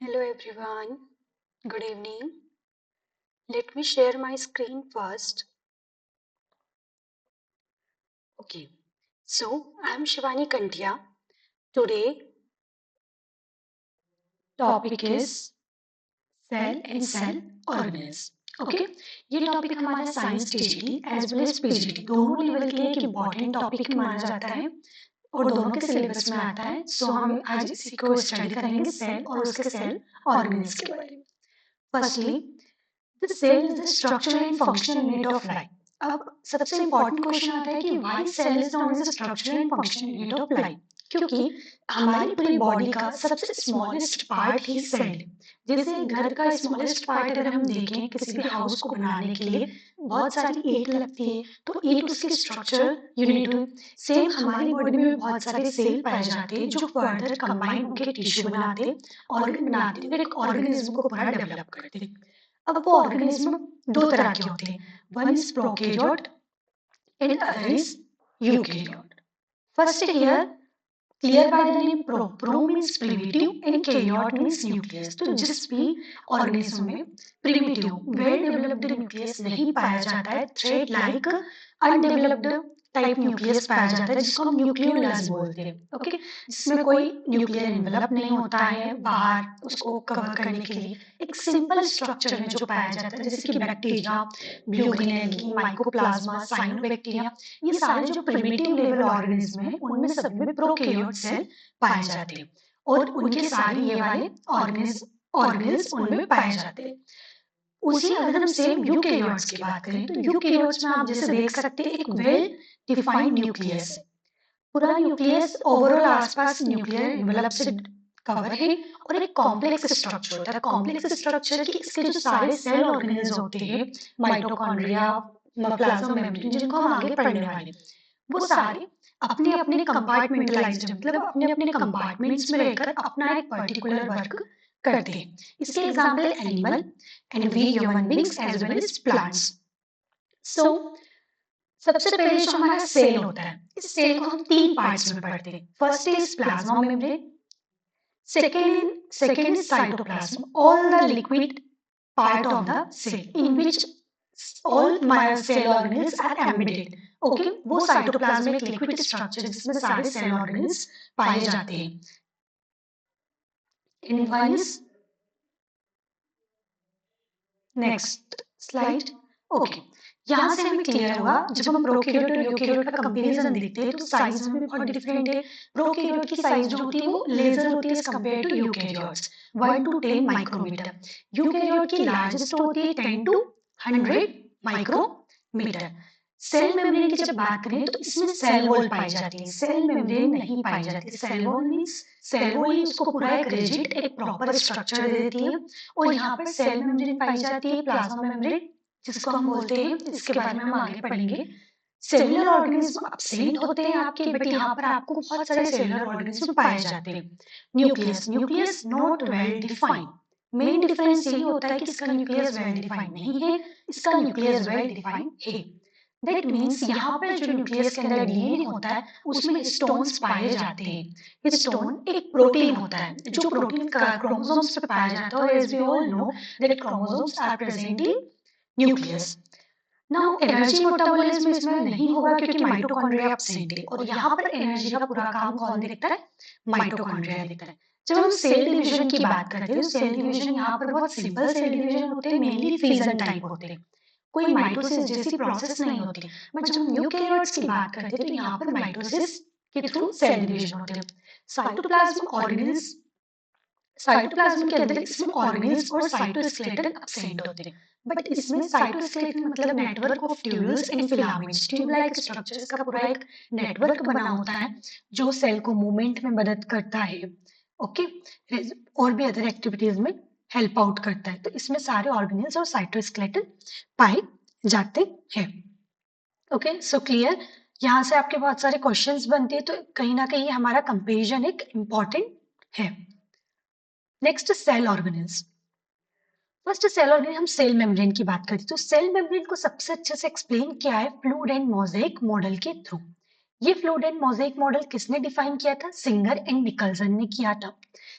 Hello everyone, good evening. Let me share my screen first. Okay, so I'm Shivani Kantia. Today topic is cell and cell organelles. Okay ये topic हमारा science TGT as well as PGT दोनों level के लिए एक important topic माना जाता है और दोनों के सिलेबस में आता है। सो हम आज इसी को स्टडी करेंगे सेल और उसके सेल ऑर्गेनेल्स के बारे में। Firstly The cell is the structural and functional unit of life. अब सबसे इम्पोर्टेंट क्वेश्चन आता है कि why cell is known as a structural and functional unit of life? क्योंकि हमारी पूरी बॉडी का सबसे स्मॉलेस्ट पार्ट ही सेल है। जैसे घर का स्मॉलेस्ट पार्ट अगर हम देखें किसी भी हाउस को बनाने के लिए बहुत सारी ईंट लगती है, तो ईंट उसकी स्ट्रक्चर यूनिट हुई। सेम हमारी बॉडी में भी बहुत सारे सेल पाए जाते हैं जो फर्दर कंबाइन होकर टिश्यू बनाते हैं, ऑर्गन बनाते हैं, एक ऑर्गेनिज्म को पूरा डेवलप करते हैं। अब वो ऑर्गेनिज्म दो तरह के होते हैं, one is prokaryote and other is eukaryote. First here clear by the name pro. Pro means primitive and karyote means nucleus. तो जिस भी ऑर्गेनिज्म में प्रिमिटिव वेल डेवलप्ड न्यूक्लियस नहीं पाया जाता है, thread like undeveloped type nucleus पाया जाता है जिसको हम न्यूक्लियोलस बोलते हैं। ओके, जिसमें कोई न्यूक्लियर एनवेलप नहीं होता है बाहर उसको कवर करने के लिए, एक सिंपल स्ट्रक्चर में जो पाया जाता है जैसे कि bacteria, blue green algae, mycoplasma, cyanobacteria, ये सारे जो प्रिमिटिव लेवल ऑर्गेनिज्म हैं उनमें सब में प्रोकैरियोट सेल पाए जाते हैं और उनके सारे ये वाले ऑर्गेनिल्स उनमें पाए जाते हैं। उसी अगर हम सेम यूकैरियोट्स की बात करें तो यूकैरियोट्स में आप जैसे देख सकते हैं एक वेल डिफाइंड न्यूक्लियस है। पूरा न्यूक्लियस ओवरऑल आसपास न्यूक्लियर एनवेलप से कवर है और एक कॉम्प्लेक्स स्ट्रक्चर होता है। कॉम्प्लेक्स स्ट्रक्चर की इसके जो सारे सेल ऑर्गेनेल्स होते हैं, माइटोकॉन्ड्रिया, प्लाज्मा मेम्ब्रेन, जिनको हम आगे पढ़ने वाले हैं, वो सारे अपने अपने कंपार्टमेंटलाइज्ड मतलब अपने अपने कंपार्टमेंट्स में रहकर अपना एक पर्टिकुलर वर्क करते हैं। इसके example animal and we human beings as well as plants. So सबसे पहले जो हमारा सेल होता है, इस सेल को हम तीन पार्ट्स में पढ़ते हैं। First is plasma membrane, second is cytoplasm, all the liquid part of the cell in which all my cell organelles are embedded. Okay, वो साइटोप्लाज्मिक लिक्विड स्ट्रक्चर जिसमें सारे सेल ऑर्गेनेल्स पाए जाते हैं। And one is next slide. Okay, यहाँ से हमें clear हुआ जब हम प्रोकैरियोट और यूकैरियोट का कंपैरिजन देखते हैं तो साइज में बहुत डिफरेंट है। प्रोकैरियोट की साइज जो होती है वो लेजर होती है as compare to eukaryotes, 1 to 10 micrometer. Eukaryote की लार्जेस्ट होती है 10 to 100 माइक्रोमीटर। सेल मेम्ब्रेन की जब बात करें तो इसमें सेल वॉल पाई जाती है, सेल मेम्ब्रेन नहीं पाई जाती। Cell wall means cell wall ही उसको पूरा एक रिजिड एक प्रॉपर स्ट्रक्चर दे देती है और यहाँ पर सेल मेम्ब्रेन पाई जाती है, प्लाज्मा मेम्ब्रेन जिसको हम बोलते हैं, इसके बारे में हम आगे पढ़ेंगे। सेलुलर ऑर्गेनिज्म एब्सेंट होते हैं आपके, बट यहाँ पर आपको बहुत सारे सेलुलर ऑर्गेनिज्म पाए जाते हैं। Nucleus, nucleus not well defined. Main difference यही होता है कि इसका न्यूक्लियस वेल डिफाइंड नहीं है, इसका न्यूक्लियस वेल डिफाइंड है। दैट मीन्स यहाँ पर जो न्यूक्लियस के अंदर डीएनए होता है उसमें हिस्टोन्स पाए जाते हैं। हिस्टोन एक प्रोटीन होता है जो प्रोटीन क्रोमोसोम्स पे पाया जाता है और as we all know that chromosomes are present in nucleus. Now energy metabolism इसमें नहीं होगा क्योंकि माइटोकॉन्ड्रिया एब्सेंट है और यहाँ पर एनर्जी का पूरा काम कौन देखता है, माइटोकॉन्ड्रिया देखता है। जब हम सेल डिवीजन की बात करते हैं तो सेल डिवीजन यहाँ पर बहुत सिंपल सेल डिवीजन होते हैं, मेनली फिजन टाइप होते हैं, कोई माइटोसिस जैसी प्रोसेस नहीं होती। बट जब हम यूकैरियोट्स की बात करते हैं तो यहाँ पर माइटोसिस के थ्रू सेल डिवीजन होते हैं। साइटोप्लाज्म ऑर्गेनेल्स, साइटोप्लाज्म के अंदर इसमें ऑर्गेनेल्स और साइटोस्केलेटन एब्सेंट होते हैं। बट इसमें साइटोस्केलेटन मतलब network of tubules and filaments, tube like structures का पूरा एक नेटवर्क बना होता है जो सेल को मूवमेंट में मदद करता है। ओके, और भी अदर एक्टिविटीज में हेल्प आउट करता है। तो इसमें सारे ऑर्गेनेल्स और साइटोस्केलेटन पाए जाते हैं। Okay, so clear. यहाँ से आपके बहुत सारे क्वेश्चंस बनते हैं तो कहीं ना कहीं हमारा कंपैरिजन एक इम्पॉर्टेंट है। Next cell organelles. First cell organelle, हम सेल मेम्ब्रेन की बात करते हैं तो सेल मेम्ब्रेन को सबसे अच्छे से एक्सप्लेन किया है फ्लूइड एंड मोज़ेक मॉडल के थ्रू। ये फ्लूइड एंड मोज़ेक मॉडल किसने डिफाइन किया था? सिंगर एंड निकलसन ने किया था।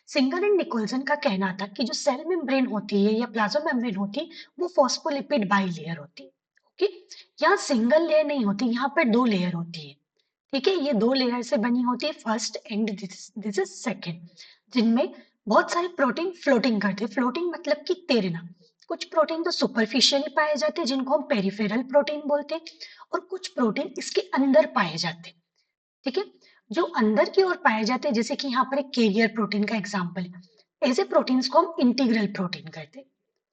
सिंगर एंड निकोलसन का कहना था कि जो सेल मेम्ब्रेन होती है या प्लाज्मा मेम्ब्रेन होती है, वो फॉस्फोलिपिड बाइलेयर होती है। ओके, यहाँ सिंगल लेयर नहीं होती, यहाँ पर दो लेयर होती है। ठीक है, ये दो लेयर से बनी होती है, first and this is second, जिनमें बहुत सारे प्रोटीन फ्लोटिंग करते हैं। फ्लोटिंग मतलब कि तैरना। कुछ प्रोटीन तो सुपरफिशियली पाए जाते हैं जिनको हम पेरिफेरल प्रोटीन बोलते हैं, और कुछ प्रोटीन इसके अंदर पाए जाते हैं। ठीक है, जो अंदर की ओर पाए जाते हैं, जैसे कि यहाँ पर एक कैरियर प्रोटीन का एग्जाम्पल है, ऐसे प्रोटीन्स को हम इंटीग्रल प्रोटीन कहते हैं।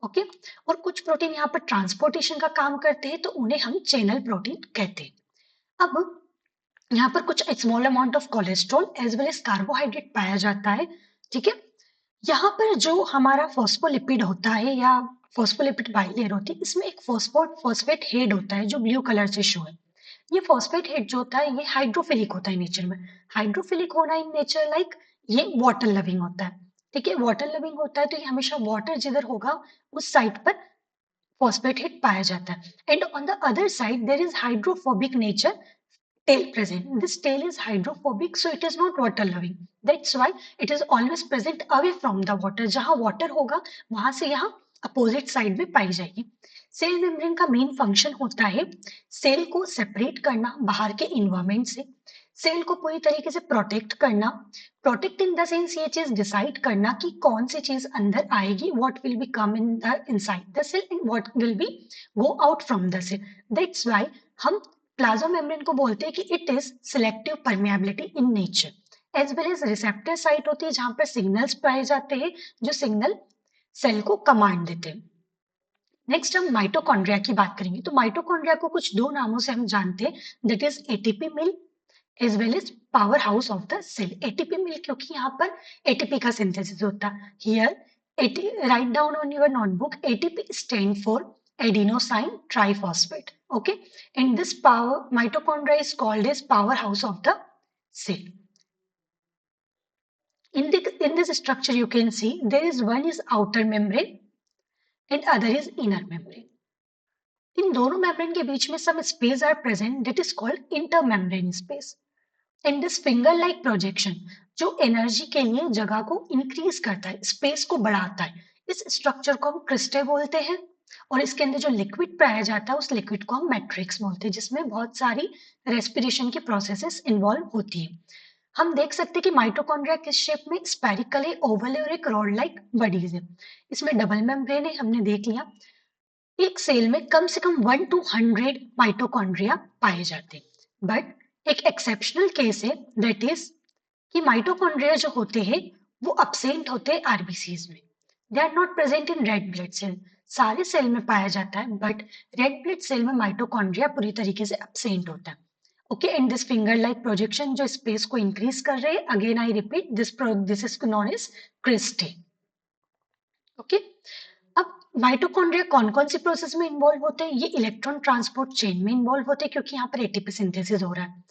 ओके, और कुछ प्रोटीन यहाँ पर ट्रांसपोर्टेशन का काम करते हैं, तो उन्हें हम चैनल प्रोटीन कहते हैं। अब यहाँ पर कुछ small amount of cholesterol as well as carbohydrate पाया जाता है। ठीक है, यहाँ पर जो हमारा फॉस्फोलिपिड होता है या फॉस्फोलिपिड बाइलेयर होती है, इसमें एक फॉस्फेट हेड होता है जो ब्लू कलर से शो है। ये फॉस्फेट हेड जो होता है, ये हाइड्रोफिलिक होता है नेचर में। हाइड्रोफिलिक होना इन नेचर लाइक ये वाटर लविंग होता है। ठीक है, वाटर लविंग होता है तो ये हमेशा वाटर जिधर होगा उस साइड पर फॉस्फेट हेड पाया जाता है। And on the other side there is hydrophobic nature tail present. This tail is hydrophobic, so it is not water loving. That's why it is always present away from the water. जहाँ water होगा वहां से यहाँ opposite side में पाई जाएगी। Cell membrane का main function होता है सेल को सेपरेट करना बाहर के इन्वायरमेंट से, सेल को पूरी तरीके से प्रोटेक्ट करना। प्रोटेक्ट इन द सेंस ये चीज डिसाइड करना कि कौन सी चीज अंदर आएगी, what will be come in the inside the cell and what will be go out from the cell. That's why हम प्लाज्मा मेम्ब्रेन को बोलते हैं कि it is selective permeability in nature. As well as receptor site होती है जहां पर signals पाए जाते हैं जो सिग्नल सेल को कमांड देते हैं। नेक्स्ट हम माइटोकॉन्ड्रिया की बात करेंगे। तो माइटोकॉन्ड्रिया को कुछ दो नामों से हम जानते हैं, that is ATP mill as well as power house of the cell. ATP mill क्योंकि यहाँ पर एटीपी का सिंथेसिस होता है। Here write down on your notebook, ATP stand for adenosine triphosphate. Okay, and this power mitochondria is called as powerhouse of the cell. In this structure you can see there is one is outer membrane and other is inner membrane. इन दोनों membrane के बीच में some space are present that is called intermembrane space. And this finger like projection जो energy के लिए जगह को increase करता है, स्पेस को बढ़ाता है, इस स्ट्रक्चर को हम क्रिस्टे बोलते हैं। और इसके अंदर जो लिक्विड पाया जाता है उस लिक्विड को हम मैट्रिक्स बोलते हैं, जिसमें बहुत सारी रेस्पिरेशन की प्रोसेसेस इन्वॉल्व होती है। हम देख सकते हैं कि माइटोकॉन्ड्रिया किस शेप में, स्पेरिकल है, ओवल है और एक रॉड लाइक बॉडीज है। इसमें डबल मेम्ब्रेन है, हमने देख लिया। एक सेल में कम से कम 1 to 100 माइटोकॉन्ड्रिया पाए जाते हैं। बट एक एक्सेप्शनल केस है, दैट इज कि माइटोकॉन्ड्रिया जो होते हैं वो अब्सेंट होते हैं आरबीसीज में। They are not present in red blood cell. सारे सेल में पाया जाता है बट रेड ब्लड सेल में माइटोकॉन्ड्रिया पूरी तरीके से अब्सेंट होता है। Okay, and this finger like projection जो स्पेस को इंक्रीज कर रहे हैं, again I repeat this is known as cristae. Okay, अब माइटोकॉन्ड्रिया कौन कौन सी प्रोसेस में इन्वॉल्व होते हैं? ये इलेक्ट्रॉन ट्रांसपोर्ट चेन में इन्वॉल्व होते हैं क्योंकि यहाँ पर एटीपी सिंथेसिस हो रहा है।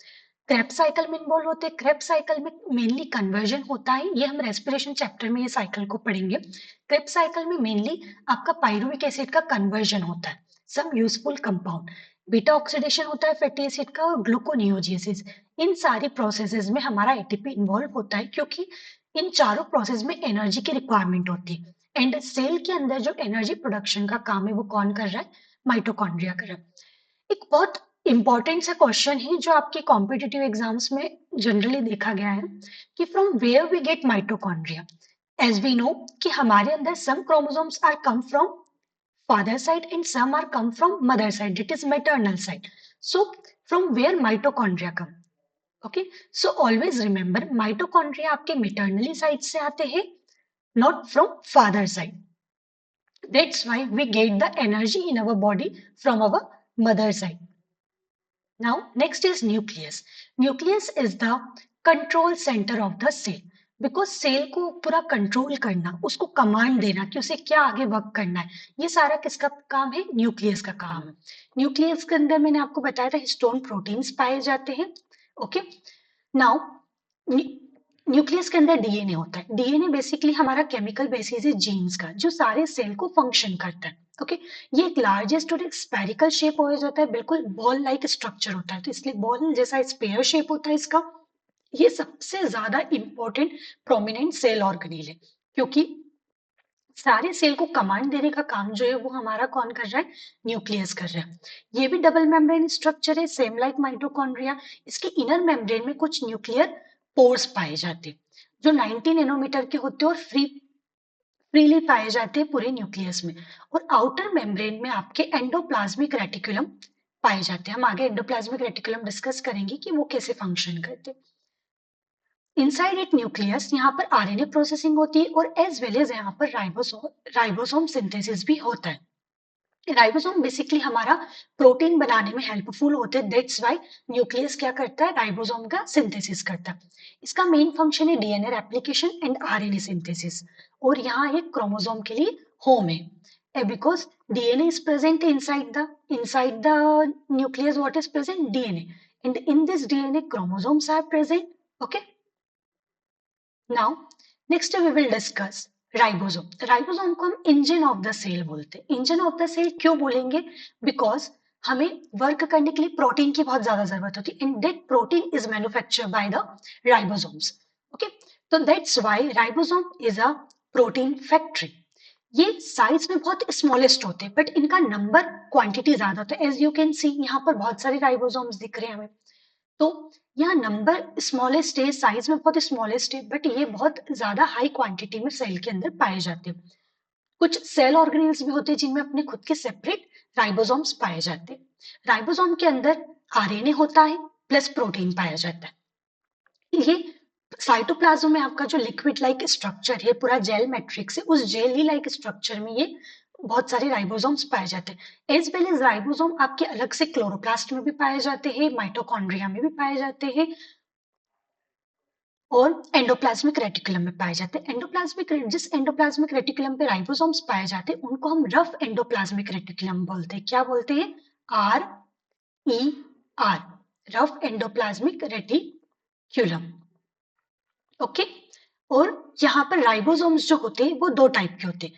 क्रेब्स साइकिल में इन्वॉल्व होते हैं। क्रेब्स साइकिल में मेनली कन्वर्जन होता है, ये हम रेस्पिरेशन चैप्टर में ये साइकिल को पढ़ेंगे। क्रेब्स साइकिल में मेनली आपका पायरुविक एसिड का कन्वर्जन होता है, some useful compound, beta oxidation होता है फैटी एसिड का, और ग्लूकोनियोजेसिस। इन सारी प्रोसेसेस में हमारा एटीपी इन्वॉल्व होता है क्योंकि इन चारों प्रोसेस में एनर्जी की रिक्वायरमेंट होती है। एंड सेल के अंदर जो एनर्जी प्रोडक्शन का काम है वो कौन कर रहा है? माइटोकॉन्ड्रिया कर रहा है। एक बहुत इंपॉर्टेंट सा क्वेश्चन है जो आपके कॉम्पिटिटिव एग्जाम्स में जनरली देखा गया है कि from where we get mitochondria. As we know कि हमारे अंदर some chromosomes are come from father side and some are come from mother side, that is maternal side. So from where mitochondria come? Okay, so always remember mitochondria आपके maternally side से आते हैं, not from father side. That's why we get the energy in our body from our mother side. Now next is nucleus. Nucleus is the control center of the cell. Because cell को पूरा control करना, उसको command देना कि उसे क्या आगे work करना है, ये सारा किसका काम है? न्यूक्लियस का काम है। न्यूक्लियस के अंदर मैंने आपको बताया था हिस्टोन प्रोटीन्स पाए जाते हैं। ओके, नाउ न्यूक्लियस के अंदर डीएनए होता है। डीएनए बेसिकली हमारा केमिकल बेसिस है जीन्स का, जो सारे सेल को फंक्शन करता है। ओके, ये एक लार्जेस्ट और एक स्फेरिकल शेप हो जाता है, बिल्कुल बॉल लाइक स्ट्रक्चर होता है, तो इसलिए बॉल जैसा स्पेयर शेप होता है इसका। ये सबसे ज्यादा इंपॉर्टेंट प्रोमिनेंट सेल ऑर्गेनेल है, क्योंकि सारे सेल को कमांड देने का काम जो है वो हमारा कौन कर रहा है, न्यूक्लियस कर रहा है। ये भी डबल मेम्ब्रेन स्ट्रक्चर है, सेम लाइक माइटोकॉन्ड्रिया। इसके इनर मेम्ब्रेन में कुछ न्यूक्लियर पोर्स पाए जाते हैं, जो 90 नैनोमीटर के होते हैं और फ्रीली पाए जाते हैं पूरे न्यूक्लियस में। और आउटर मेम्ब्रेन में आपके एंडोप्लाज्मिक रेटिकुलम पाए जाते हैं। हम आगे एंडोप्लाज्मिक रेटिकुलम डिस्कस करेंगे कि वो कैसे फंक्शन करते हैं। इनसाइड इट न्यूक्लियस, यहाँ पर आरएनए प्रोसेसिंग होती है और एज वेल एज यहाँ पर राइबोसोम सिंथेसिस भी होता है। राइबोसोम बेसिकली हमारा प्रोटीन बनाने में हेल्पफुल होते हैं, दैट्स व्हाई न्यूक्लियस क्या करता है, राइबोसोम का सिंथेसिस करता है। इसका मेन फंक्शन है DNA replication and RNA synthesis, और यहाँ एक क्रोमोसोम के लिए होम है, because DNA is present inside the nucleus. What is present? DNA, and in this DNA chromosomes are present. Okay, now next we will discuss ribosome. Ribosome को हम engine of the cell बोलते हैं। Engine of the cell क्यों बोलेंगे? Because हमें work करने के लिए प्रोटीन की बहुत ज्यादा जरूरत होती है, and that protein is manufactured by the ribosomes. Okay, तो that's why ribosome is a protein factory. ये साइज में बहुत स्मॉलेस्ट होते हैं, बट इनका नंबर क्वांटिटी ज्यादा होता है। एज यू कैन सी यहाँ पर बहुत सारे राइबोसोम्स दिख रहे हैं हमें, तो यहाँ नंबर स्मॉलेस्ट है, साइज में बहुत स्मॉलेस्ट है, बट ये बहुत ज्यादा हाई क्वांटिटी में सेल के अंदर पाए जाते हैं। कुछ सेल ऑर्गेनेल्स भी होते हैं जिनमें अपने खुद के सेपरेट राइबोसोम्स पाए जाते हैं। राइबोसोम के अंदर आरएनए होता है प्लस प्रोटीन पाया जाता है। ये साइटोप्लाज्म में आपका जो लिक्विड लाइक स्ट्रक्चर है, पूरा जेल मैट्रिक्स है, उस जेली लाइक स्ट्रक्चर में ये बहुत सारे राइबोसोम्स पाए जाते हैं। एज वेल एज राइबोसोम आपके अलग से क्लोरोप्लास्ट में भी पाए जाते हैं, माइटोकॉन्ड्रिया में भी पाए जाते हैं, और एंडोप्लाज्मिक रेटिकुलम में पाए जाते हैं। जिस एंडोप्लाज्मिक रेटिकुलम पे राइबोसोम्स पाए जाते हैं उनको हम रफ एंडोप्लाज्मिक रेटिकुलम बोलते हैं। क्या बोलते हैं? RER, rough endoplasmic reticulum. Okay, और यहाँ पर राइबोसोम्स जो होते हैं वो दो टाइप के होते हैं।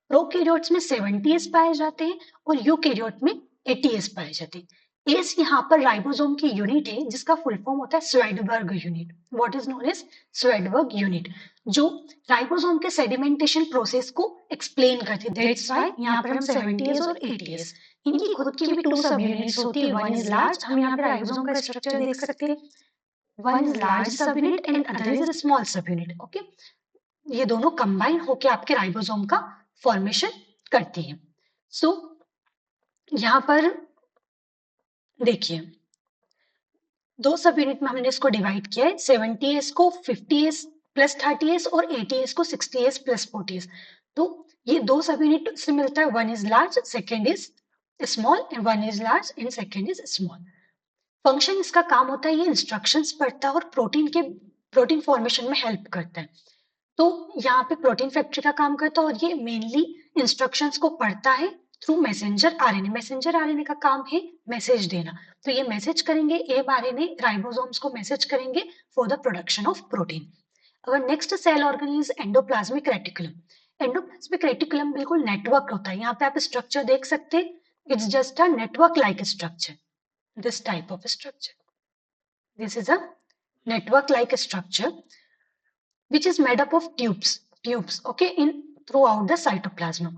प्रोकैरियोट्स में 70S पाए जाते हैं और यूकैरियोट में 80S पाए जाते हैं। एस यहाँ पर राइबोसोम की यूनिट है जिसका फुल फॉर्म होता है Svedberg unit. What is known as Svedberg unit, जो राइबोसोम के सेडिमेंटेशन प्रोसेस को एक्सप्लेन करती है। दैट्स व्हाई यहाँ पर हम 70S और 80S, इनकी खुद की भी टू सब यूनिट्स होती है। वन इज लार्ज, हम यहाँ पे राइबोसोम का स्ट्रक्चर देख सकते हैं, one is large subunit and other is a small subunit. Okay, ये दोनों कंबाइन होके आपके राइबोसोम का फॉर्मेशन करती हैं। सो यहाँ पर देखिए, दो सब यूनिट में हमने इसको डिवाइड किया है, 70S को 50S प्लस 30S और 80S को 60S प्लस 40S। तो ये दो सब यूनिट से मिलता है, one is large second is small, and one is large and second is small. Function इसका काम होता है, ये इंस्ट्रक्शंस पढ़ता है और प्रोटीन फॉर्मेशन में हेल्प करता है। तो यहाँ पे प्रोटीन फैक्ट्री का काम करता है और ये मेनली इंस्ट्रक्शंस को पढ़ता है through messenger RNA. Messenger RNA का काम है मैसेज देना, तो ये मैसेज करेंगे, एम आरएनए राइबोसोम्स को मैसेज करेंगे for the production of protein. अगर next cell organelle is endoplasmic reticulum. Endoplasmic reticulum बिल्कुल नेटवर्क होता है, यहाँ पे आप स्ट्रक्चर देख सकते हैं, it's just a network like structure, this type of structure. This is a network-like structure which is made up of tubes, okay, in throughout the cytoplasm.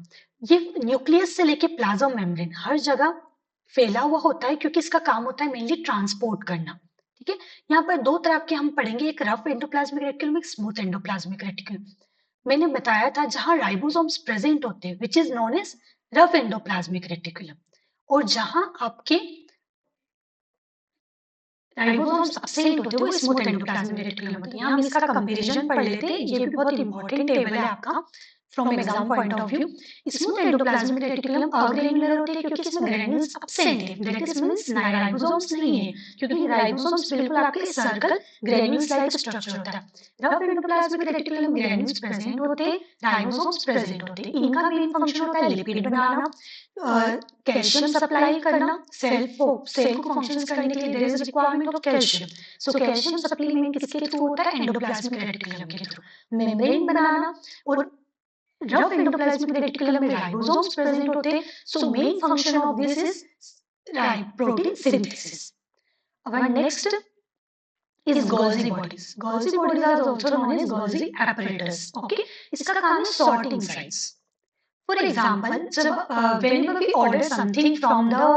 ये न्यूक्लियस से लेके प्लाज्मा मेम्ब्रेन हर जगह फैला हुआ होता है, क्योंकि इसका काम होता है मेनली ट्रांसपोर्ट करना। ठीक है, यहाँ पर दो तरह के हम पढ़ेंगे, एक रफ एंडोप्लाज्मिक रेटिकुलम, एक स्मूथ एंडोप्लाज्मिक रेटिकुलम। मैंने बताया था जहां राइबोसोम्स प्रेजेंट होते हैं which is known as rough endoplasmic reticulum, और जहां आपके राइबोसोम्स एब्सेंट होते हैं वो स्मूथ एंडोप्लाज्मिक रेटिकुलम होते हैं। हम इसका कंपैरिजन पढ़ लेते हैं, ये भी बहुत इंपॉर्टेंट टेबल है आपका from exam point of view. Smooth endoplasmic reticulum agranular होते हैं क्योंकि इसमें ग्रेन्यूल्स एब्सेंट है, दैट इज मींस राइबोसोम्स नहीं है, क्योंकि राइबोसोम्स बिल्कुल आपके सर्कल ग्रेन्यूल्स लाइक स्ट्रक्चर होता है। रफ एंडोप्लाज्मिक रेटिकुलम में ग्रेन्यूल्स प्रेजेंट होते हैं, राइबोसोम्स प्रेजेंट होते हैं। इनका मेन फंक्शन होता है लिपिड बनाना, कैल्शियम सप्लाई करना, सेल को फंक्शंस करने के लिए there is requirement of calcium. So calcium supplement किसके थ्रू होता है? एंडोप्लाज्मिक रेटिकुलम के थ्रू। मेम्ब्रेन बनाना, और रफ एंडोप्लाज्मिक रेटिकुलम में राइबोसोम्स प्रेजेंट होते हैं। So main function of this is protein synthesis. Our next is Golgi bodies. Golgi bodies are also known as Golgi apparatus. Okay, इसका काम है sorting sites. For example, जब whenever we order something from the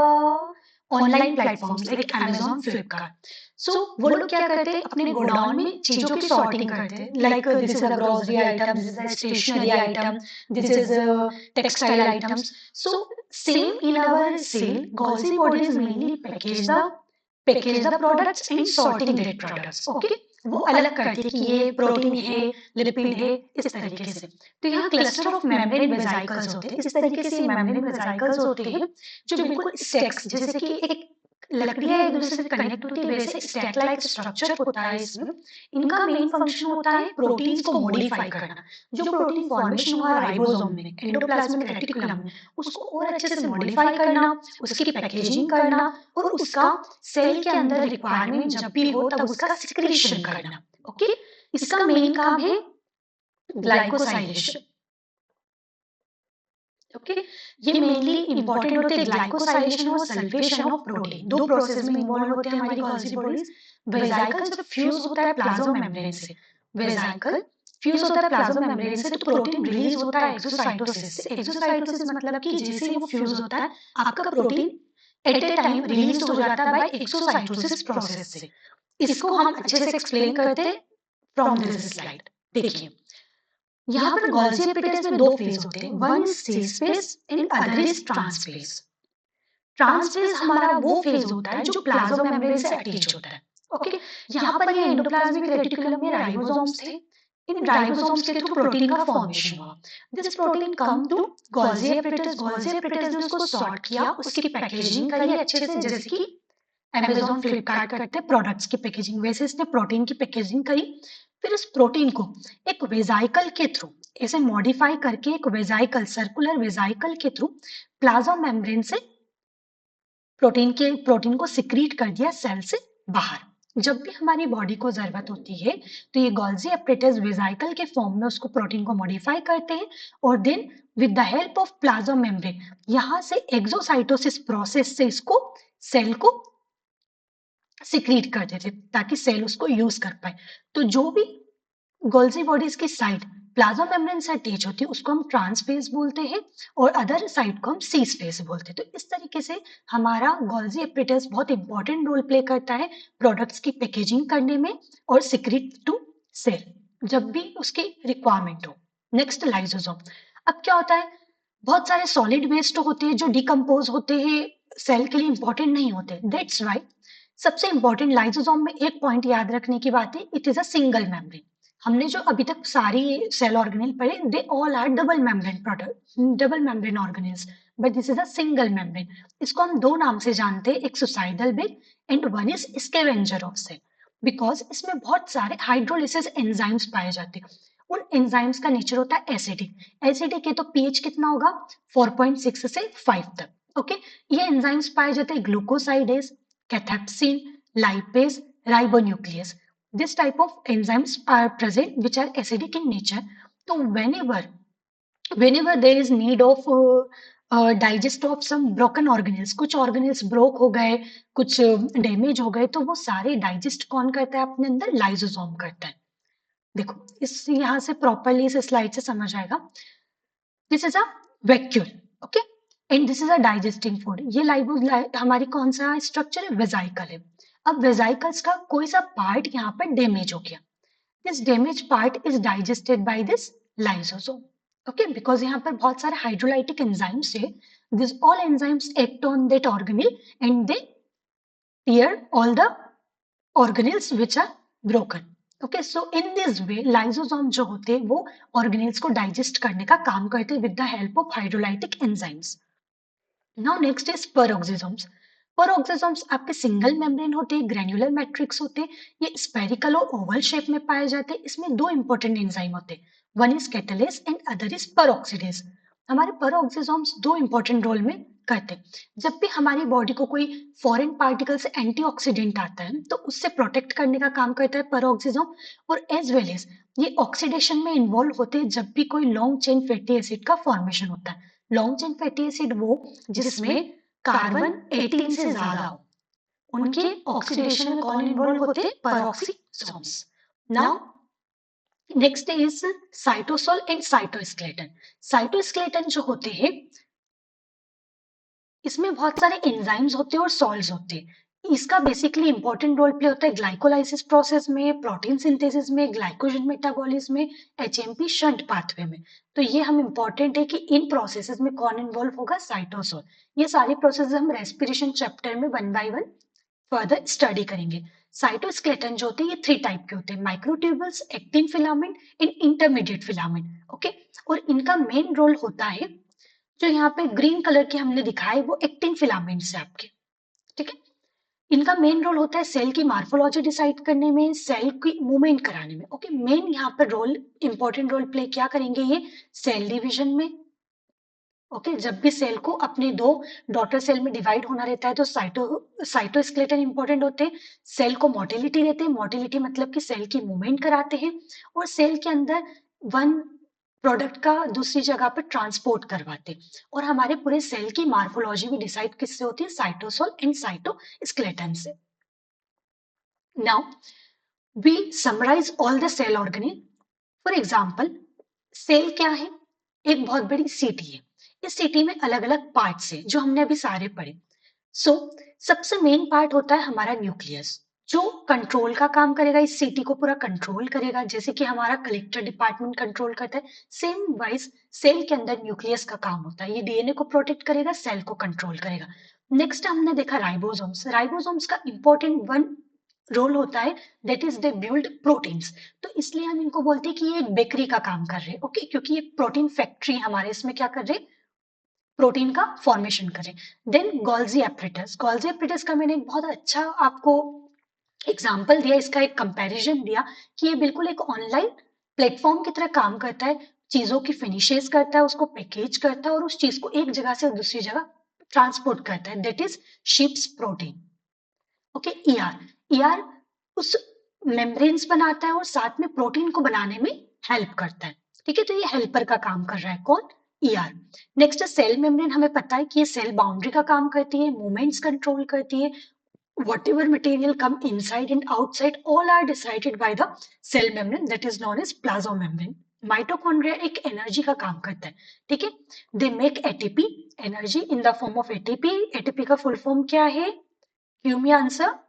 online platforms like Amazon, Flipkart, so वो लोग क्या करते हैं? अपने गोडाउन में चीजों की sorting करते हैं. Like this is a grocery item, this is a stationery item, this is a textile items. So same in our sale, Golgi bodies mainly package the products and sorting that products. Okay, वो अलग करती है कि ये protein है, lipid है, इस तरीके से। तो यहाँ क्लस्टर ऑफ मेम्ब्रेन वेसिकल्स होते हैं। इस तरीके से मेम्ब्रेन वेसिकल्स होते हैं जो बिल्कुल स्टैक्स, जैसे कि एक लकड़ियाँ एक दूसरे से कनेक्ट होती है, वैसे स्टैक लाइक स्ट्रक्चर होता है इसमें। इनका मेन फंक्शन होता है प्रोटीन्स को मॉडिफाई करना। जो प्रोटीन फॉर्मेशन हुआ राइबोसोम में, एंडोप्लाज्मिक रेटिकुलम में, उसको और अच्छे से मॉडिफाई करना, उसकी पैकेजिंग करना, और उसका सेल के अंदर रिक्वायरमेंट जब भी हो तब उसका सिक्रीशन करना। ओके, इसका मेन काम है ग्लाइकोसाइलेशन। ओके, ये मेनली इंपॉर्टेंट होते हैं ग्लाइकोसाइलेशन और सल्फेशन ऑफ प्रोटीन। दो प्रोसेस में इन्वॉल्व होते हैं हमारी गोल्जी बॉडीज। वेसिकल जब फ्यूज होता है प्लाज्मा मेम्ब्रेन से, वेसिकल फ्यूज होता है प्लाज्मा मेम्ब्रेन से, तो प्रोटीन रिलीज होता है एक्सोसाइटोसिस से। एक्सोसाइटोसिस मतलब कि जैसे ही वो फ्यूज होता है, आपका protein at A time release हो जाता है बाय एक्सोसाइटोसिस प्रोसेस से। इसको हम अच्छे से एक्सप्लेन करते हैं फ्रॉम दिस स्लाइड। देखिए, यहाँ पर गोल्जी एपिटेस में दो फेज होते हैं, one is cis phase and other is trans phase. Trans phase हमारा वो फेज होता है जो प्लाज्मा मेम्ब्रेन से अटैच होता है। ओके, यहाँ पर ये एंडोप्लाज्मिक रेटिकुलम में राइबोसोम्स थे। इन राइबोसोम्स के थ्रू प्रोटीन का फॉर्मेशन हुआ। This protein come to Golgi apparatus. Golgi apparatus ने उसको सॉर्ट किया, उसकी पैकेजिंग करी अच्छे से, जैसे कि Amazon, फ्लिपकार्ट करते हैं प्रोडक्ट्स की पैकेजिंग, वैसे इसने प्रोटीन की पैकेजिंग करी। फिर इस प्रोटीन को एक वेसिकल के थ्रू ऐसे मॉडिफाई करके, एक वेसिकल, सर्कुलर वेसिकल के थ्रू प्लाज्मा मेम्ब्रेन से प्रोटीन को सिक्रीट कर दिया सेल से बाहर। जब भी हमारी बॉडी को जरूरत होती है तो ये गोल्जी एपिटेस वेसिकल के फॉर्म में उसको प्रोटीन को मॉडिफाई करते हैं, और then with the help of plasma membrane यहाँ से एक्सोसाइटोसिस प्रोसेस से इसको सेल को सिक्रीट कर देते ताकि सेल उसको यूज कर पाए। तो जो भी गोल्जी बॉडीज की साइड प्लाज्मा मेम्ब्रेन से अटैच होती है उसको हम ट्रांस फेज बोलते हैं, और अदर साइड को हम सीस फेज बोलते हैं। तो इस तरीके से हमारा गोल्जी एपिटेस बहुत इंपॉर्टेंट रोल प्ले करता है प्रोडक्ट्स की पैकेजिंग करने में और सिक्रीट टू सेल जब भी उसकी रिक्वायरमेंट हो। Next, lysosome. अब क्या होता है, बहुत सारे सॉलिड वेस्ट होते हैं जो डिकम्पोज होते हैं, सेल के लिए इंपॉर्टेंट नहीं होते। दैट्स वाई सबसे इंपॉर्टेंट लाइसोसोम में एक पॉइंट याद रखने की बात है, it is a single membrane. हमने जो अभी तक सारी सेल ऑर्गेनेल पढ़े, they all are double membrane product, double membrane organelles, but this is a single membrane. इसको हम दो नाम से जानते हैं, एक suicidal bed and one is scavenger of cell, because इसमें बहुत सारे हाइड्रोलिसिस एंजाइम्स पाए जाते हैं। उन एंजाइम्स का नेचर होता है एसिडिक। एसिडिक है तो पीएच कितना होगा, 4.6 से 5 तक। ओके, ये एंजाइम्स पाए जाते हैं glucosidase, cathepsin, lipase, ribonuclease. This type of enzymes are present which are acidic in nature. So whenever there is need of digest of some broken organelles, कुछ organelles broke हो गए, कुछ डैमेज हो गए, तो वो सारे डाइजेस्ट कौन करता है अपने अंदर, लाइसोसोम करता है। देखो इस यहाँ से प्रॉपरली इस स्लाइड से समझ आएगा। This is a vacuole, okay, and this is a digesting food. ये हमारी कौन सा स्ट्रक्चर है, वेसिकल है। अब वेसिकल्स का कोई सा पार्ट यहाँ पर डैमेज हो गया, this damage part is digested by this lysosome. Okay, because यहाँ पर बहुत सारे हाइड्रोलाइटिक एंजाइम्स है, this all enzymes act on that organelle and they tear all the organelles which are broken. Okay, so in this way lysosome जो होते हैं वो organelles को डाइजेस्ट करने का काम करते हैं with the help of hydrolytic enzymes. Now next is peroxisomes. Peroxisomes आपके सिंगल मेम्ब्रेन होते हैं, ग्रैन्युलर मैट्रिक्स होते हैं, ये स्पेरिकल और ओवल शेप में पाए जाते हैं। इसमें दो इंपॉर्टेंट एंजाइम होते हैं, one is catalase and other is peroxidase. हमारे पेरोक्सिसोम्स दो इंपॉर्टेंट रोल में करते हैं। जब भी हमारी बॉडी को कोई फॉरेन पार्टिकल से एंटीऑक्सीडेंट आता है तो उससे प्रोटेक्ट करने का काम करता है पेरोक्सिसोम, और एज वेल एज ये ऑक्सीडेशन में इन्वॉल्व होते हैं जब भी कोई लॉन्ग चेन फैटी एसिड का फॉर्मेशन होता है। लॉन्ग चेन फैटी एसिड वो जिसमें कार्बन 18 से ज्यादा हो, उनके ऑक्सीडेशन में कौन इन्वॉल्व होते हैं? Peroxisomes. Now next is cytosol and cytoskeleton. Cytoskeleton जो होते हैं इसमें बहुत सारे एंजाइम्स होते हैं और सॉल्ट्स होते हैं। इसका बेसिकली इंपॉर्टेंट रोल प्ले होता है ग्लाइकोलाइसिस प्रोसेस में, प्रोटीन सिंथेसिस में, ग्लाइकोजन मेटाबॉलिज्म में, एचएमपी शंट पाथवे में। तो ये हम इंपॉर्टेंट है कि इन प्रोसेसेस में कौन इन्वॉल्व होगा? साइटोसोल। ये सारी प्रोसेस हम रेस्पिरेशन चैप्टर में one by one further study करेंगे। साइटोस्केलेटन जो होते हैं ये थ्री टाइप के होते हैं, microtubules, actin filament and intermediate filament. Okay, और इनका मेन रोल होता है, जो यहाँ पे ग्रीन कलर के हमने दिखाए वो एक्टिन फिलामेंट्स है आपके, ठीक है। इनका मेन रोल होता है सेल की मार्फोलॉजी डिसाइड करने में, सेल की मूवमेंट कराने में। ओके, मेन यहाँ पर रोल, इंपॉर्टेंट रोल प्ले क्या करेंगे ये? सेल डिवीजन में। ओके, जब भी सेल को अपने दो डॉटर सेल में डिवाइड होना रहता है तो साइटोस्केलेटन इंपॉर्टेंट होते हैं। सेल को मोटिलिटी देते हैं, मोटिलिटी मतलब कि सेल की मूवमेंट कराते हैं, और सेल के अंदर वन प्रोडक्ट का दूसरी जगह पर ट्रांसपोर्ट करवाते हैं। और हमारे पूरे सेल की मार्फोलॉजी भी डिसाइड किससे होती है? साइटोसोल एंड साइटोस्केलेटन से। Now we summarize all the cell organelle. For example, cell क्या है? एक बहुत बड़ी सीटी है। इस सीटी में अलग अलग पार्ट्स है जो हमने अभी सारे पढ़े। सो सबसे मेन पार्ट होता है हमारा न्यूक्लियस, जो कंट्रोल का काम करेगा, इस सिटी को पूरा कंट्रोल करेगा, जैसे कि हमारा कलेक्टर डिपार्टमेंट कंट्रोल करता है। सेम वाइज सेल के अंदर न्यूक्लियस का काम होता है, ये डीएनए को प्रोटेक्ट करेगा, सेल को कंट्रोल करेगा। नेक्स्ट हमने देखा राइबोसोम्स। राइबोसोम्स का इंपॉर्टेंट वन रोल होता है, that is they build proteins. तो इसलिए हम इनको बोलते हैं कि ये एक बेकरी का काम कर रहे हैं। ओके, क्योंकि ये प्रोटीन फैक्ट्री हमारे इसमें क्या कर रहे हैं? प्रोटीन का फॉर्मेशन करें। Then Golgi apparatus. Golgi apparatus का मैंने एक बहुत अच्छा आपको एग्जाम्पल दिया, इसका एक कंपैरिजन दिया कि ये बिल्कुल एक ऑनलाइन प्लेटफॉर्म की तरह काम करता है, चीजों की फिनिशेस करता है, उसको पैकेज करता है और उस चीज को एक जगह से दूसरी जगह ट्रांसपोर्ट करता है, that is ships protein. Okay, ER. ER उस मेम्ब्रेन्स बनाता है और साथ में प्रोटीन को बनाने में हेल्प करता है, ठीक है। तो ये हेल्पर का काम कर रहा है, कौन? ईआर। नेक्स्ट सेल मेम्ब्रेन, हमें पता है कि ये सेल बाउंड्री का काम करती है, मूवमेंट्स कंट्रोल करती है। whatever material come inside and outside all are decided by the cell membrane, that is known as plasmamembrane. Mitochondria एक एनर्जी का काम करता है, ठीक है। They make ATP, energy in the form of ATP. ATP का फुल फॉर्म क्या है? Give me answer.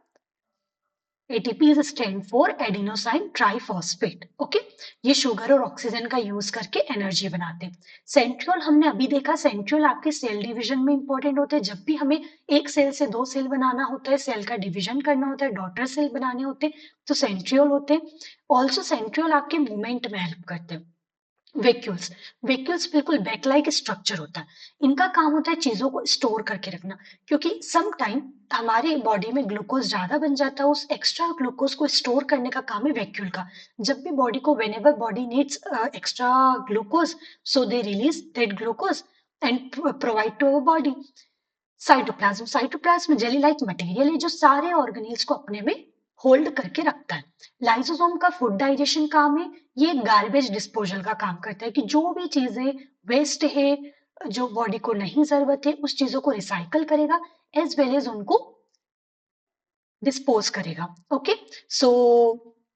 ATP is stand for adenosine triphosphate. Okay, ये शुगर और ऑक्सीजन का यूज करके एनर्जी बनाते हैं। सेंट्रियोल हमने अभी देखा, सेंट्रियोल आपके सेल डिवीजन में इंपॉर्टेंट होते हैं। जब भी हमें एक सेल से दो सेल बनाना होता है, सेल का डिवीजन करना होता है, डॉटर सेल बनाने होते हैं, तो सेंट्रियोल होते हैं। ऑल्सो सेंट्रियोल आपके मूवमेंट में हेल्प करते हैं। वैक्यूल्स। वैक्यूल्स बिल्कुल बैक लाइक स्ट्रक्चर होता है, इनका काम होता है चीजों को स्टोर करके रखना, क्योंकि सम टाइम हमारे बॉडी में ग्लूकोज ज्यादा बन जाता है, उस एक्स्ट्रा ग्लूकोज को स्टोर करने का काम है वैक्यूल का। जब भी बॉडी को whenever body needs extra glucose, so they release that glucose and provide to our body. Cytoplasm. Cytoplasm jelly like material है जो सारे ऑर्गेनेल्स को अपने में होल्ड करके रखता है। लाइसोसोम का फूड डाइजेशन काम है, ये गार्बेज डिस्पोजल का काम करता है कि जो भी चीजें वेस्ट है, जो बॉडी को नहीं जरूरत है, उस चीजों को रिसाइकल करेगा एज वेल एज उनको डिस्पोज करेगा। Okay, so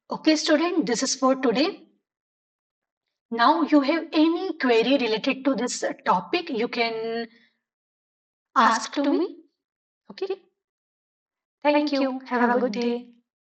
okay student, this is for today. Now you have any query related to this topic, you can ask to me. Okay, thank you, have a good day.